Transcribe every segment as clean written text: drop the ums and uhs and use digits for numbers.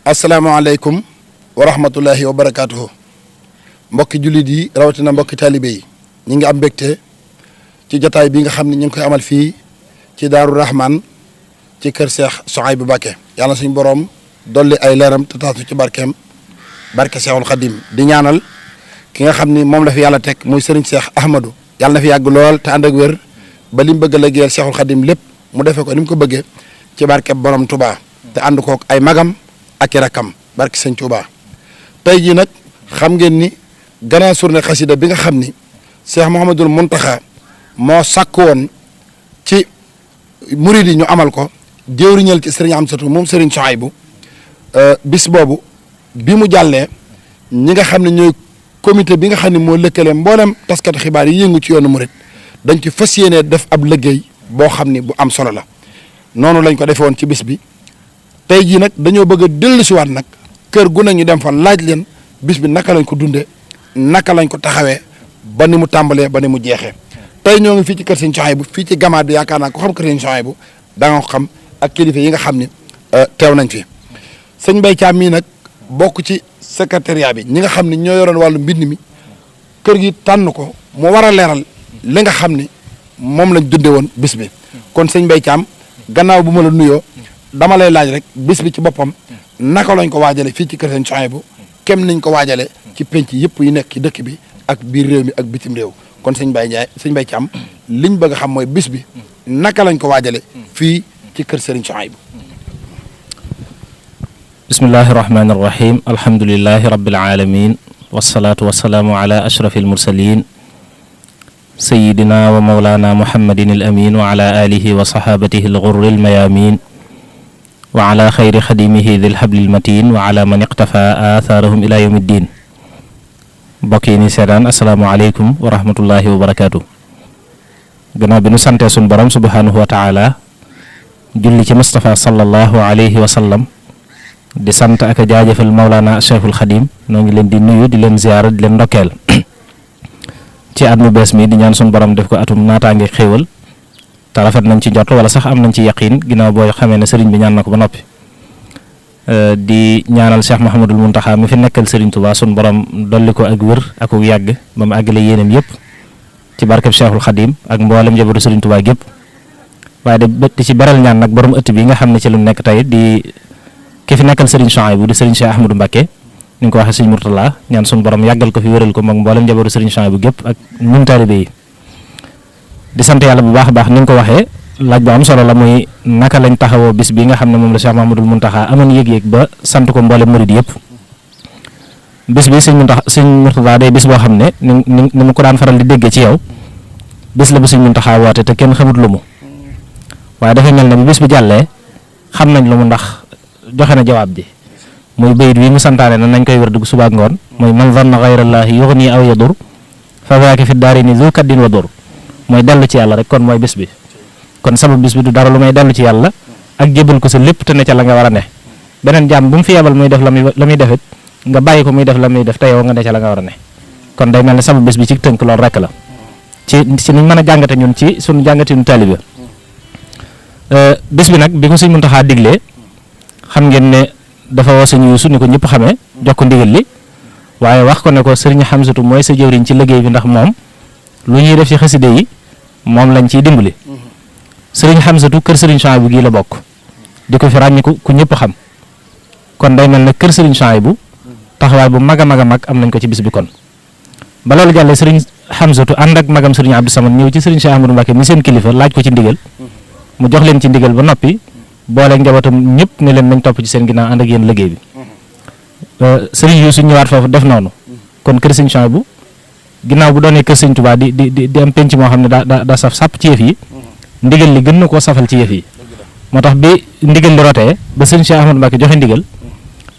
asalaamaaleykum wa rahmatullahi wa barakaatuhu mbokki jullit yi rawatina mbokki taalibe yi ñi ngi am mbégte ci jataay bi nga xam ne ñu ngi koy amal fii ci Daaru Rahman ci kër Cheikh Souhaïbou Mbacké yàlla suñu borom dolli ay leeram te taasu ci barkeem barke Cheikhul Khadim di ñaanal ki nga xam ni moom la fi yàlla teg muy Serigne Cheikh Ahmadou yàlla na fi yàgg lool te ànd ak wér ba li mu bëgg a liggéeyal Cheikhul Khadim lépp mu defee ko ni mu ko bëggee ci barke borom Touba te ànd kook ay magam ak i rakkam barke Sëñ Touba tey jii nag xam ngeen ni gannaaw journée xasida bi nga xam ni Cheikh Mouhamadoul Mountakha moo sàkk woon ci murid yi ñu amal ko jëwriñal ci Serigne Amsatou moom Serigne Souhaïbou bis boobu bi mu jàllee ñi nga xam ne ñooy comité bi nga xam ne moo lëkkale mboolem taskatu xibaar yi yëngu ci yoonu murid dañ ci fas yéenee def ab liggéey boo xam ni bu am solo la noonu lañ ko defee woon ci bis bi tey jii nag dañoo bëgg a dellusiwaat nag kër gu ne ñu dem fa laaj leen bis bi naka lañ ko dundee naka lañ ko taxawee ba ni mu tàmbalee ba ni mu jeexee tey ñoo ngi fii ci kër Serigne Souhaïbou fii ci gamaat bi yaakaar naa ko xam kër Serigne Souhaïbou da nga ko xam ak kilifa yi nga xam ni teew nañ fi sëñ Mbaye Thiam mii nag bokk ci secrétariat bi ñi nga xam ne ñoo yoroon wàllu mbind mi kër gi tànn ko mu war a leeral li nga xam ni moom lañ dunde woon bis bi kon sëñ Mbaye Thiam gannaaw bu ma la nuyoo dama lay laaj rek bis bi ci boppam naka lañ ko waajale fii ci kër Serigne Souhaïbou kem niñ ko waajale ci penc yëpp yi nekk ci dëkk bi ak biir réew mi ak bitim réew kon sëñ Mbaye Thiam liñ bëgg a xam mooy bis bi naka lañ ko waajale fii ci kër Serigne Souhaïbou. bismillahi irrahmani irrahim alhamdulilahi rabbil alamin wasalaatu wasalaamu ala ashrafi almursalin sayidina wa maulana muhammadin al amin wa ala alihi wa sahabatihi alghurri almayamin wa ala xayri xadimihi dil hablil matin wa ala man iqtafa athaarahum ila yawmi ddin mbokk yi ni seetaan asalaamualeykum wa rahmatullahi wa barakaatu gannaaw bi nu santee sun borom subhanahu wa taala julli ci Mustafa sallallahu alayhi wa sallam di sant ak a jaajëfal Maulana Cheikhul Khadim noo ngi leen di nuyu di leen ziyaara di leen ndokkeel ci at mu bees mi di ñaan sun borom def ko atum naataange xéewal te rafet nañ ci njort wala sax am nañ ci yaqiin ginnaaw boo xamee ne sëriñ bi ñaan na ko ba noppi di ñaanal Cheikh Mouhamadoul Mountakha mi fi nekkal Serigne Touba sun borom dolli ko ak wër ak yàgg ba mu àggale yéenam yëpp ci barkeb Cheikhul Khadim ak mboolem njabootu Serigne Touba gépp waaye di ci beral ñaan nag borom ëtt bi nga xam ne ci lu nekk tey di ki fi nekkal Serigne Souhaïbou di Serigne Cheikh Ahmadou Mbacké ni nga ko waxee Serigne Mourtala ñaan sun borom yàggal ko fi wéral ko moom mboolem njabootu Serigne Souhaïbou gépp ak ñun taalibe yi di sant yàlla bu baax a baax ni nga ko waxee laaj bu am solo la muy naka lañ taxawoo bis bi nga xam ne moom la Cheikh Mouhamadoul Mountakha amoon yëg-yëg ba sant ko mboolem murid yëpp bis bi Serigne Mourtala day bis boo xam ne ni mu ko daan faral di déggee ci yow bis la bu Serigne Mountakha woote te kenn xamut lu mu waaye dafay mel ne bi bis bi jàllee xam nañ lu mu ndax joxe na jawaab ji muy bayit wi mu santaane na nañ koy wër dugg suba ak ngoon muy man zanna ghayrallahi yughni aw yadur fa zaaka fi daarini zu kaddin wa dur mooy dellu ci yàlla rek kon mooy bis bi kon sabab bis bi du dara lu may dellu ci yàlla ak jébal ko sa lépp te ne ca la nga war a ne beneen jàmm bu mu fi yebal muy def la muy defit nga bàyyi ko muy def la muy def te yow nga ne ca la nga war a ne kon day mel ne sabab bis bi ci tënk loolu rek la ci niñ mën a jàngate ñun ci suñu jàngatinu taalibe bis bi nag bi ko Sëñ Muntaxa diglee xam ngeen ne dafa woo Sëñ Yuusu ni ko ñëpp xamee jox ko ndigal li waaye wax ko ne ko Sëriñ Xamsatu mooy sa jëwriñ ci liggéey bi ndax moom lu ñuy def ci xaside yi moom lañ ciy dimbali Sëriñ Xamsatu kër Sëriñ Souhaïbou gi la bokk di ko fi ràññi ku ñëpp xam kon day mel ne kër Sëriñ Souhaïbou taxawaay bu mag a mag a mag am nañ ko ci bis bi kon ba loolu jàllee Sëriñ Xamsatu ànd ak magam Sëriñ Abdou Samad ñëw ci Sëriñ Cheikh Ahmadou Mbacké mi seen kilifa laaj ko ci ndigal mu jox leen ci ndigal ba noppi booleeg njabootam ñëpp ne leen nañ topp ci seen ginnaaw ànd ak yéen liggéey bi Sëriñ Yuusu ñëwaat foofu def noonu kon kër Sëriñ Souhaïbou ginnaaw bu doonee kër Sëriñ Touba di am penc moo xam ne daa saf sàpp ci yëf yi ndigal li gën na koo safal ci yëf yi moo tax bi ndigal li rotee ba Sëriñ Cheikh Ahmadou Mbacké joxe ndigal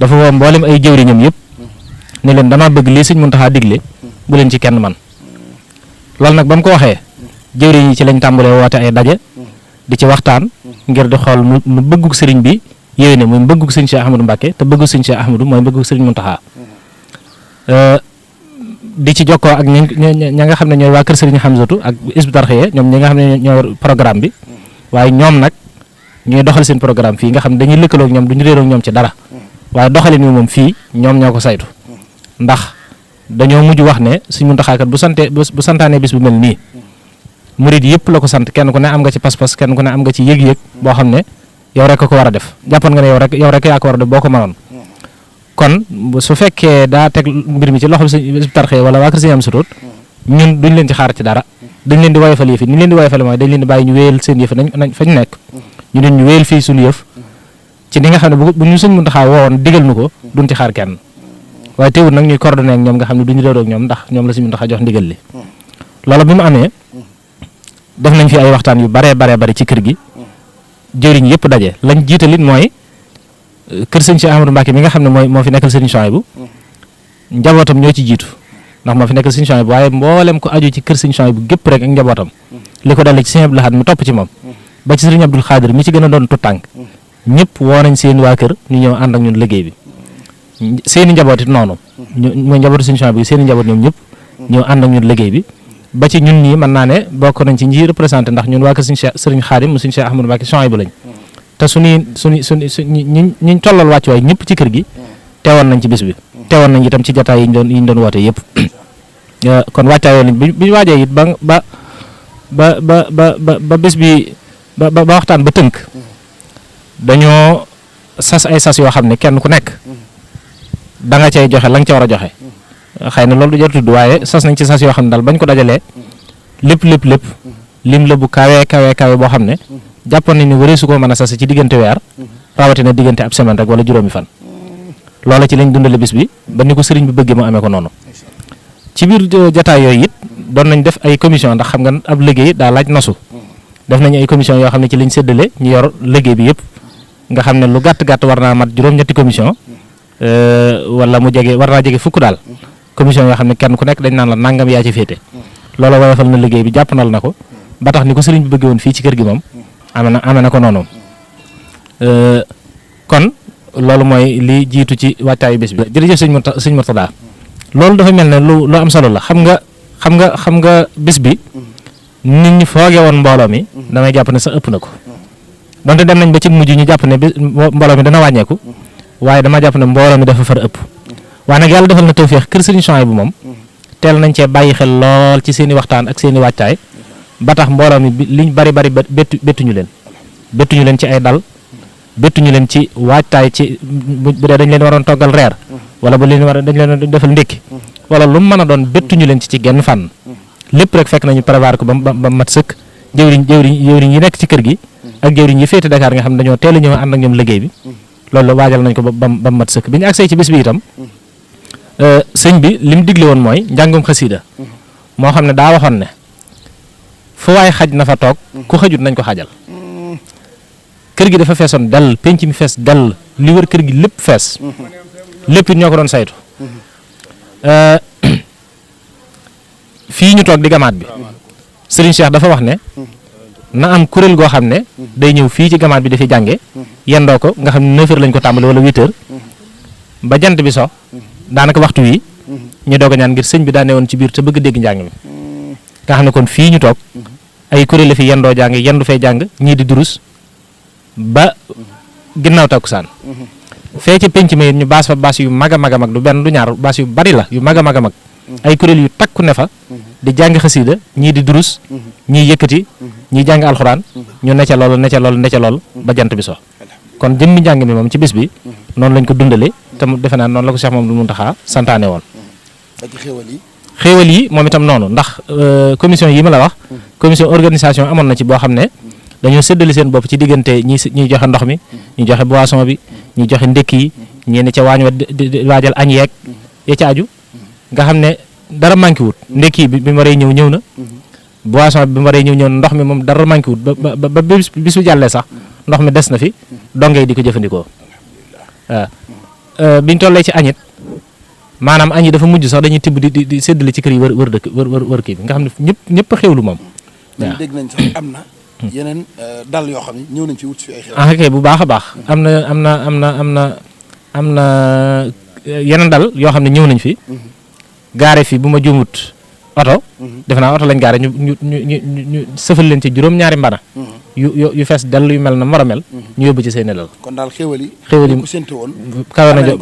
dafa woo mboolem ay jëwriñam yëpp ne leen dama bëgg lii Sëriñ Muntaxa digle bu leen ci kenn man loolu nag ba mu ko waxee jëwriñ yi ci lañ tàmbalee woote ay daje di ci waxtaan ngir di xool mu bëggug sëriñ bi yooyu ne muy bëggug Sëriñ Cheikh Ahmadou Mbacké te bëggug Sëriñ Cheikh Ahmadou mooy bëggug Sëriñ Muntaxa di ci jokkoo ak ña nga xam ne ñooy waa kër Sëriñ Xamsatu ak Hizbut Tarqiyyah ñoom ñi nga xam ne ñoo programme bi waaye ñoom nag ñuy doxal seen programme fii nga xam ne dañuy lëkkaloo ak ñoom duñu réeroo ak ñoom ci dara waaye doxalin wi moom fii ñoom ñoo ko saytu ndax dañoo mujj wax ne Sëriñ Muntaxa kat bu santaanee bis bu mel nii murid yëpp la ko sant kenn ku ne am nga ci pas-pas kenn ku ne am nga ci yëg-yëg boo xam ne yow rek ko war a def jàppoon nga ne yow rek yaa ko war a def boo ko mënoon kon su fekkee daa teg mbir mi ci loxol Hizbut Tarqiyyah wala waa kër Sëriñ Amsatu ñun duñ leen ci xaar ci dara dañ leen di woyofal yëf yi ni leen di woyofal mooy dañ leen di bàyyi ñu wéyal seen yëf nañ fañ nekk ñu leen ñu wéyal fii suñu yëf ci li nga xam ne bu ñu Sëriñ Muntaxa woowoon digal nu ko duñ ci xaar kenn waaye teewul nag ñuy coordonné ak ñoom nga xam ne duñu réeroo ak ñoom ndax ñoom la Sëriñ Muntaxa jox ndigal li loolu bi mu amee def nañ fi ay waxtaan yu baree bari ci kër gi jëriñ yëpp daje lañ jiitalit mooy kër sëñ Cheikh Ahmadou Mbacké mi nga xam ne moo fi nekkal Sëriñ Souhaïbou njabootam ñoo ci jiitu ndax moo fi nekkal Sëriñ Souhaïbou waaye mboolem ko aju ci kër Sëriñ Souhaïbou gépp rek ak njabootam li ko dalee ci Sëriñ Abdou Lahad mi topp ci moom ba ci Sëriñ Abdul Xaadir mi ci gën a doon tuttànk ñëpp woo nañ seen waa kër ñu ñëw ànd ak ñun liggéey bi seeni njaboot it noonu mooy njabootu Sëriñ Souhaïbou seeni njaboot ñoom ñëpp ñëw ànd ak ñun liggéey bi ba ci ñun ñii mën naa ne bokk nañ ci ñi représenté ndax ñun waa kër Sëriñ Xaadim mu Sëriñ Cheikh Ahmadou Mbacké Souhaïbou lañ te ñiñ tollal wàcc waay ñëpp ci kër gi teewoon nañ ci bis bi teewoon nañ itam ci jotaay yi ñu doon woote yëpp kon wàccaayoo nañ bi ñu waajee it ba bis bi ba waxtaan ba tënk dañoo sas ay sas yoo xam ne kenn ku nekk da nga cay joxe la nga ca war a joxe xëy na loolu du jar tudd waaye sas nañ ci sas yoo xam ne daal bañ ko dajalee lépp lim la bu kawe boo xam ne jàppoon nañ ne waree su ko mën a sase ci diggante weer rawatina diggante ab semaine rek wala juróomi fan loola ci lañ dundale bis bi ba ni ko sëriñ bi bëggee mu amee ko noonu ci biir jataay yooyu it doon nañ def ay commission ndax xam nga ab liggéey daa laaj nosu def nañ ay commission yoo xam ne ci lañ séddale ñu yor liggéey bi yëpp nga xam ne lu gàtt war naa mat juróom-ñetti commission wala war naa jege fukk daal commission yoo xam ne kenn ku nekk dañ naan la nangam yaa ci féete loola woyofal na liggéey bi jàppandal na ko ba tax ni ko sëriñ bi bëggee woon fii ci kër gi moom amee na ko noonu kon loolu mooy li jiitu ci wàccaayu bés bi jërëjëf sëñ Murtada loolu dafa mel ne lu am solo la xam nga bés bi nit ñi foogee woon mbooloo mi damay jàpp ne sax ëpp na ko donte dem nañ ba ci mujj ñu jàpp ne mbooloo mi dana wàññeeku waaye dama jàpp ne mbooloo mi dafa far ëpp waaye nag yàlla defal na tawfeex kër Sëriñ Souhaïbou moom teel nañ cee bàyyi xel lool ci seen i waxtaan ak seen i wàccaay ba tax mbooloo mi liñ bari bettuñu leen ci ay dal bettuñu leen ci waajtaay ci bu dee dañ leen waroon toggal reer wala dañ leen defal ndékki wala lu mu mën a doon bettuñu leen ci genn fànn lépp rek fekk nañu prévoir ko ba mat sëkk jëwriñ yi nekk ci kër gi ak jëwriñ yi féete Dakar nga xam ne dañoo teel a ñëw ànd ak ñoom liggéey bi loolu waajal nañ ko ba mat sëkk bi ñu agsee ci bés bi itam sëñ bi li mu digle woon mooy njàngum xasiida moo xam ne daa waxoon ne fu waay xaj na fa toog ku xajut nañ ko xajal kër gi dafa feesoon dell penc mi fees dell li wër kër gi lépp fees lépp it ñoo ko doon saytu fii ñu toog di gamaat bi Serigne Cheikh dafa wax ne na am kuréel goo xam ne day ñëw fii ci gamaat bi dafay jànge yendoo ko nga xam ne 9h lañ ko tàmbali wala 8h ba jant bi so daanaka waxtu wi ñu doog a ñaan ngir sëñ bi daa ne woon ci biir te bëgg dégg njàng mi nga xam ne kon fii ñu toog ay kuréel la fi yendoo jàng yendu fay jàng ñii di durus ba ginnaaw takkusaan fee ci penc ma ñu baas fa baas yu mag a mag du benn du ñaar baas yu bari la yu mag a mag ay kuréel yu takku ne fa di jàng xasiida ñii di durus ñii yëkkati ñii jàng alxuraan ñu ne ca loolu ba jant bi so kon jëmmi njàng mi moom ci bis bi noonu lañ ko dundale te defe naa noonu la ko Cheikh Mamadou Mountakha santaane woon xéewal yi moom itam noonu ndax commission yi ma la wax commission organisation amoon na ci boo xam ne dañoo séddale seen bopp ci diggante ñiy joxe ndox mi ñi joxe boisson bi ñi joxe ndékki yi ñi ne ca waañ wa di waajal añ yeeg ya ca aju nga xam ne dara manqué wut ndékki bi mu waree ñëw na boisson bi mu waree ñëw na ndox mi moom dara manqué wut ba bis bu jàllee sax ndox mi des na fi dongee di ko jëfandikoo waaw biñ tollee ci añit maanaam añ yi dafa mujj sax dañuy tibb di séddale ci kër yi wër dëkk wër kii bi nga xam ne ñëpp xewlu moom waaw dégg nañ sax am na yeneen dal yoo xam ne ñëw nañ fi wut fi ay xew kay bu baax a baax am na yeneen dal yoo xam ne ñëw nañ fi gaare fi bu ma juumut oto defe naa oto lañ gaare ñu sëfal leen ci juróom-ñaari mbana yu fees dell yu mel na mar a mel ñu yóbbu ci seen lal. kon daal xéwal yi ku séntu woon kawe na jot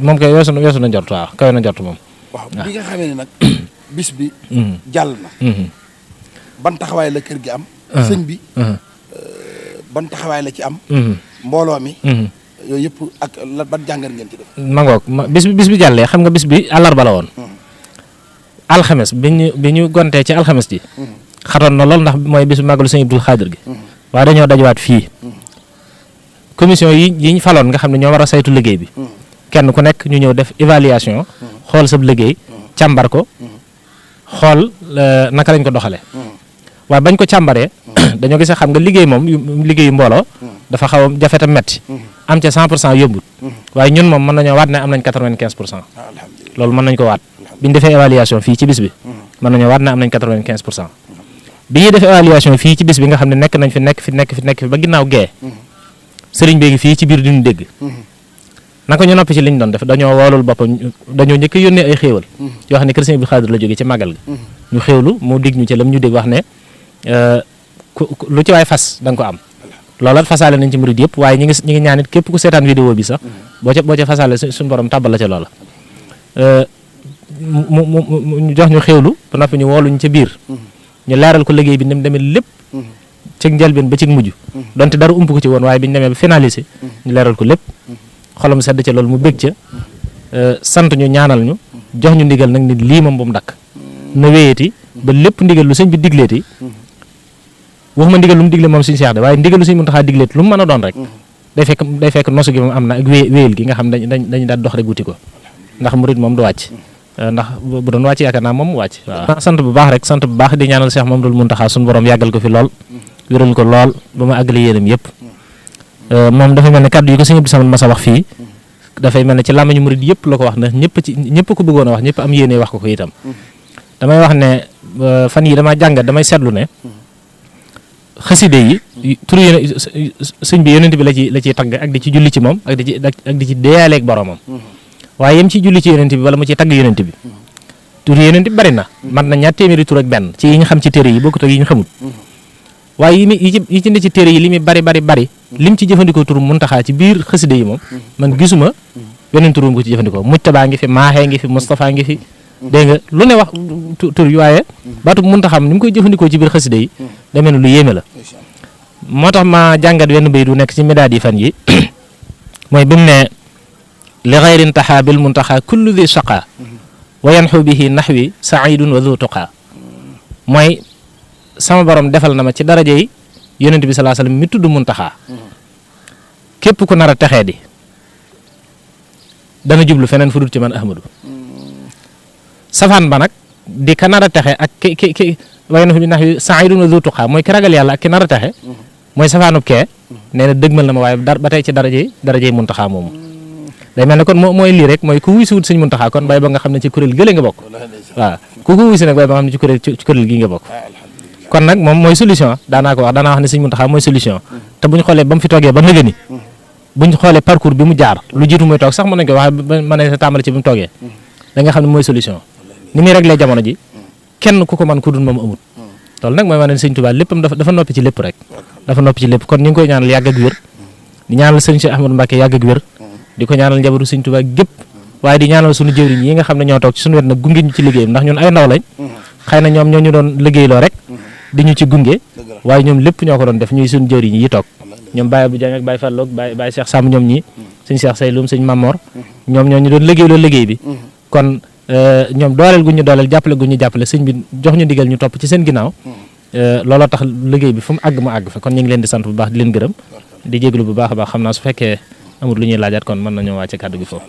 moom kay weesu na jot waaw kawe na jot moom. waaw bi nga xamee ne nag bis bi jàll na ban taxawaay la kër gi am sëñ bi ban taxawaay la ci am mbooloo mi yooyu yëpp ak la ban jàngat ngeen ci def. mangoog bis bi jàllee xam nga bis bi àllarba la woon alxames bi ñu gontee ci alxames ji xatoon na lool ndax mooy bisu màggalu sëñ Abdul Xaadir gi waaye dañoo dajawaat fii commission yi ñu faloon nga xam ne ñoo war a saytu liggéey bi kenn ku nekk ñu ñëw def évaluation xool sab liggéey càmbar ko xool naka lañ ko doxale waaye bañ ko càmbaree dañoo gis xam nga liggéey moom liggéeyu mbooloo dafa xaw a jafe te metti am ca 100% yombut waaye ñun moom mën nañoo waat ne am nañ 95% loolu mën nañ ko waat bi ñu defee évaluation fii ci bis bi mën nañoo waat ne am nañ 95% bi ñuy def évaluation fii ci bis bi nga xam ne nekk nañ fi ba ginnaaw gee sëriñ bi ngi fii ci biir di ñu dégg naka ñu noppi ci liñ doon def dañoo woolul boppam dañoo njëkk a yónnee ay xéewal yoo xam ne kër Sëriñ Abdul Xaadir la jógee ci màggal gi ñu xéewlu mu dig ñu ci lam ñu dégg wax ne lu ci waay fas da nga ko am loolu fasaale nañ ci murid yëpp waaye ñi ngi ñaan it képp ku seetaan vidéo bi sax boo ca fasaale suñu borom tàbbal la ca loola mu jox ñu xéewlu ba noppi ñu wooluñ ca biir ñu leeral ko liggéey bi ni mu demee lépp ci njëlbeen ba ci mujj donte dara ump ko ci woon waaye bi ñu demee ba finalisé ñu leeral ko lépp xolam sedd ca loolu mu bég ca sant ñu ñaanal ñu jox ñu ndigal nag nit lii moom bu mu dakk na wéyati ba lépp ndigal lu sëñ bi digleeti waxuma ndigal lu mu digle moom suñu seex de waaye ndigal lu sëñ Muntaxaa digleeti lu mu mën a doon rek day fekk nosu gi moom am na ak wéyal gi nga xam dañu daal dox rek wuti ko ndax murid moom du wàcc ndax bu doon wàcc yaakaar naa moom mu wàcc waaw sant bu baax rek sant bu baax di ñaanal Seex Mamadu Muntaxaa suñu borom yàggal ko fi lool wéral ko lool ba ma àggale yéenam yëpp moom dafa mel ne kàddu yi ko sëñ Abdou Samad Massa wax fii dafay mel ne ci làmmiñu murid yëpp la ko wax na ñëpp ko bëggoon a wax ñëpp am yéene wax ko itam damay wax ne fan yi dama jàngat damay seetlu ne xaside yi tur sëñ bi yonent bi la ciy tagg ak di ci julli ci moom ak di ci deyaaleeg boromam waaye yem ci julli ci yonent bi wala mu ci tagg yonent bi tur yonent bi bari na man na 200 tur ak benn ci yi ñu xam ci téere yi bokkut ak yi ñu xamul waaye yi ci ne ci téere yi li muy bari lim ci jëfandikoo tur Muntaxaa ci biir xaside yi moom man gisuma beneen tur mu ko ci jëfandikoo Mujtabaa ngi fi Maaxee ngi fi Mustafaa ngi fi dégg nga lu ne wax tur yi waaye baatu Muntaxaa ni mu koy jëfandikoo ci biir xaside yi demee ne lu yéeme la moo tax ma jàngat wenn bay du nekk ci midaad yi fan yi mooy bi mu ne li xayrin taxaa bil Muntaxaa kullu di shaqaa wa yanxu bihi naxwi saidun wa du tuqaa mooy sama borom defal na ma ci daraja yi yonent bi salaa sallam mi tudd Muntaxaa képp ku nar a texee di dana jublu feneen fu dul ci man Ahmadu safaan ba nag di ka nar a texe ak ki waaye na nax yu saidun wa du tuqaa mooy ki ragal yàlla ak ki nar a texe mooy safaanub kee nee na dëgmal na ma waaye ba tey ci darajey Muntaxaa moomu day mel ne kon mooy lii rek mooy ku wuy si wut sëñ Muntaxaa kon bay ba nga xam ne ci kuréel gële nga bokk waaw ku wuy si nag bay ba nga xam ne ci kuréel gii nga bokk kon nag moom mooy solution daanaa wax ne sëñ Muntaxaa mooy solution te buñ xoolee ba mu fi toogee ba nëgëni buñ xoolee parcours bi mu jaar lu jiitu muy toog sax mën nañ ko wax mën nañ sa tàmbali ci bi mu toogee da nga xam ne mooy solution ni muy réglé jamono ji kenn ku ko man ku dul moom amut loolu nag mooy wane ne sëñ Tuubaa léppam dafa noppi ci lépp rek dafa noppi ci lépp kon ñu ngi koy ñaanal yàgg ak wér di ñaanal sëñ Cheikh Ahmadou Mbacké yàgg ak wér di ko ñaanal njabootu sëñ Tuubaa gépp waaye di ñaanal suñu jëwriñ yi nga xam ne ñoo toog ci suñu wet nag gunge ñu ci liggéeyam ndax ñun ay ndaw lañ xëy na ñoom ñoo ñu doon liggéeyloo rek di ñu ci gunge waaye ñoom lépp ñoo ko doon def ñuy suñu jëwriñ yi toog ñoom Baye Abdou Dieng ak Baye Falloog Baye Cheikh Samb ñoom ñi sëñ Cheikh Sayloum sëñ Mamor ñoom ñoo ñu doon liggéeyloo liggéey bi kon ñoom dooleel gu ñu dooleel jàppale gu ñu jàppale sëñ bi jox ñu ndigal ñu topp ci seen ginnaaw looloo tax liggéey bi fu mu àgg mu àgg fa kon ñu ngi leen di sant bu baax di leen gërëm di jéglu bu baax a baax xam naa su fekkee amul lu ñuy laajaat kon mën nañoo wàcce kàddu gi foofu